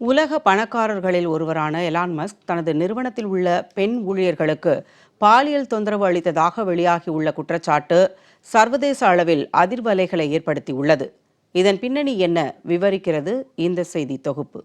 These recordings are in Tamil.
உலக பணக்காரர்களில் ஒருவரான எலான் மஸ்க் தனது நிறுவனத்தில் உள்ள பெண் ஊழியர்களுக்கு பாலியல் தொந்தரவு அளித்ததாக வெளியாகியுள்ள குற்றச்சாட்டு சர்வதேச அளவில் அதிர்வலைகளை ஏற்படுத்தியுள்ளது. இதன் பின்னணி என்ன விவரிக்கிறது இந்த செய்தி தொகுப்பு.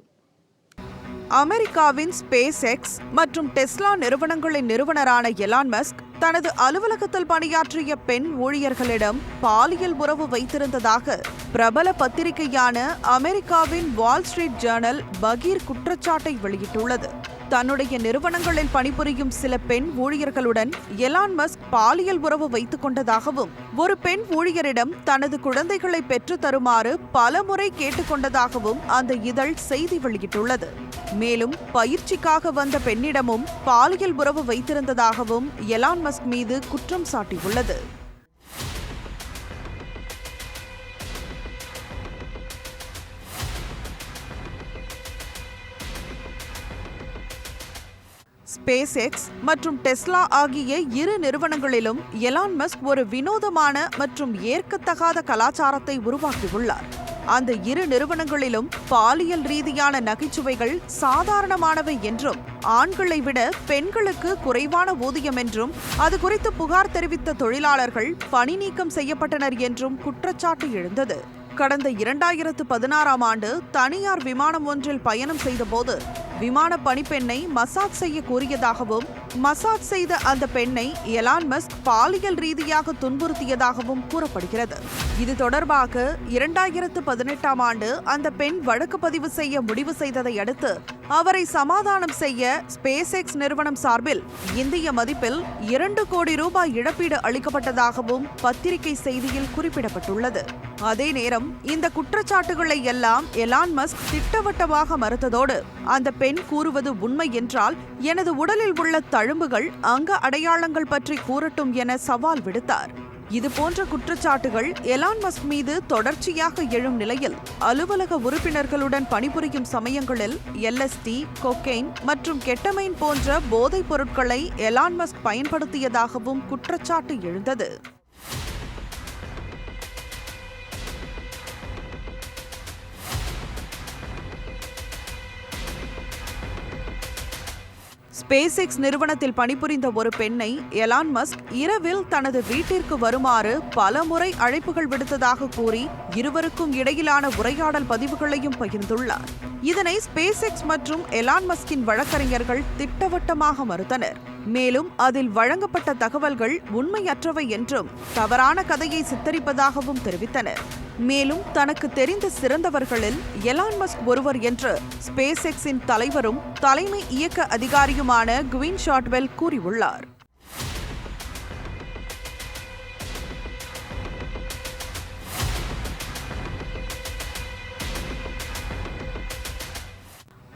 அமெரிக்காவின் ஸ்பேஸ் எக்ஸ் மற்றும் டெஸ்லா நிறுவனங்களின் நிறுவனரான எலான் மஸ்க் தனது அலுவலகத்தில் பணியாற்றிய பெண் ஊழியர்களிடம் பாலியல் உறவு வைத்திருந்ததாக பிரபல பத்திரிகையான அமெரிக்காவின் வால் ஸ்ட்ரீட் ஜேர்னல் பகீர் குற்றச்சாட்டை வெளியிட்டுள்ளது. தன்னுடைய நிறுவனங்களில் பணிபுரியும் சில பெண் ஊழியர்களுடன் எலான் மஸ்க் பாலியல் உறவு வைத்துக் கொண்டதாகவும் ஒரு பெண் ஊழியரிடம் தனது குழந்தைகளை பெற்று தருமாறு பலமுறை கேட்டுக்கொண்டதாகவும் அந்த இதழ் செய்தி வெளியிட்டுள்ளது. மேலும் பயிற்சிக்காக வந்த பெண்ணிடமும் பாலியல் உறவு வைத்திருந்ததாகவும் எலான் மஸ்க் மீது குற்றம் சாட்டியுள்ளது. ஸ்பேஸ் எக்ஸ் மற்றும் டெஸ்லா ஆகிய இரு நிறுவனங்களிலும் எலான் மஸ்க் ஒரு வினோதமான மற்றும் ஏற்கத்தகாத கலாச்சாரத்தை உருவாக்கியுள்ளார். அந்த இரு நிறுவனங்களிலும் பாலியல் ரீதியான நகைச்சுவைகள் சாதாரணமானவை என்றும் ஆண்களை விட பெண்களுக்கு குறைவான ஊதியம் என்றும் அது குறித்து புகார் தெரிவித்த தொழிலாளர்கள் பணி நீக்கம் செய்யப்பட்டனர் என்றும் குற்றச்சாட்டு எழுந்தது. கடந்த 2016ஆம் ஆண்டு தனியார் விமானம் ஒன்றில் பயணம் செய்தபோது விமான பணிப்பெண்ணை மசாஜ் செய்ய கூறியதாகவும் மசாஜ் செய்த அந்த பெண்ணை எலான் மஸ்க் பாலியல் ரீதியாக துன்புறுத்தியதாகவும் கூறப்படுகிறது. இது தொடர்பாக 2018ஆம் ஆண்டு அந்த பெண் வழக்கு பதிவு செய்ய முடிவு செய்ததை அடுத்து அவரை சமாதானம் செய்ய ஸ்பேஸ் எக்ஸ் நிறுவனம் சார்பில் இந்திய மதிப்பில் 2 கோடி ரூபாய் இழப்பீடு அளிக்கப்பட்டதாகவும் பத்திரிகை செய்தியில் குறிப்பிடப்பட்டுள்ளது. அதே நேரம் இந்த குற்றச்சாட்டுகளை எல்லாம் எலான் மஸ்க் திட்டவட்டமாக மறுத்ததோடு அந்த பெண் கூறுவது உண்மை என்றால் எனது உடலில் உள்ள தழும்புகள் அங்க அடையாளங்கள் பற்றி கூறட்டும் என சவால் விடுத்தார். இதுபோன்ற குற்றச்சாட்டுகள் எலான் மஸ்க் மீது தொடர்ச்சியாக எழும் நிலையில் அலுவலக உறுப்பினர்களுடன் பணிபுரியும் சமயங்களில் LSD, கொக்கைன் மற்றும் கெட்டமைன் போன்ற போதைப் பொருட்களை எலான் மஸ்க் பயன்படுத்தியதாகவும் குற்றச்சாட்டு எழுந்தது. ஸ்பேஸ் எக்ஸ் நிறுவனத்தில் பணிபுரிந்த ஒரு பெண்ணை எலான் மஸ்க் இரவில் தனது வீட்டிற்கு வருமாறு பலமுறை அழைப்புகள் விடுத்ததாக கூறி இருவருக்கும் இடையிலான உரையாடல் பதிவுகளையும் பகிர்ந்துள்ளார். இதனை ஸ்பேஸ் எக்ஸ் மற்றும் எலான் மஸ்கின் வழக்கறிஞர்கள் திட்டவட்டமாக மறுத்தனர். மேலும் அதில் வழங்கப்பட்ட தகவல்கள் உண்மையற்றவை என்றும் தவறான கதையை சித்தரிப்பதாகவும் தெரிவித்தனர். மேலும் தனக்கு தெரிந்த சிறந்தவர்களில் எலான் மஸ்க் ஒருவர் என்று ஸ்பேஸ் எக்ஸின் தலைவரும் தலைமை இயக்க அதிகாரியுமான குவின் ஷாட்வெல் கூறியுள்ளார்.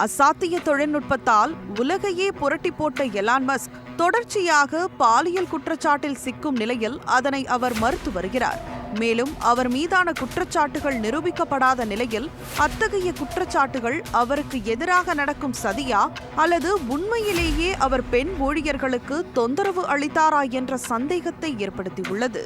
அசாத்திய தொழில்நுட்பத்தால் உலகையே புரட்டி போட்ட எலான் மஸ்க் தொடர்ச்சியாக பாலியல் குற்றச்சாட்டில் சிக்கும் நிலையில் அதனை அவர் மறுத்து வருகிறார். மேலும் அவர் மீதான குற்றச்சாட்டுகள் நிரூபிக்கப்படாத நிலையில் அத்தகைய குற்றச்சாட்டுகள் அவருக்கு எதிராக நடக்கும் சதியா அல்லது உண்மையிலேயே அவர் பெண் ஊழியர்களுக்கு தொந்தரவு அளித்தாரா என்ற சந்தேகத்தை ஏற்படுத்தியுள்ளது.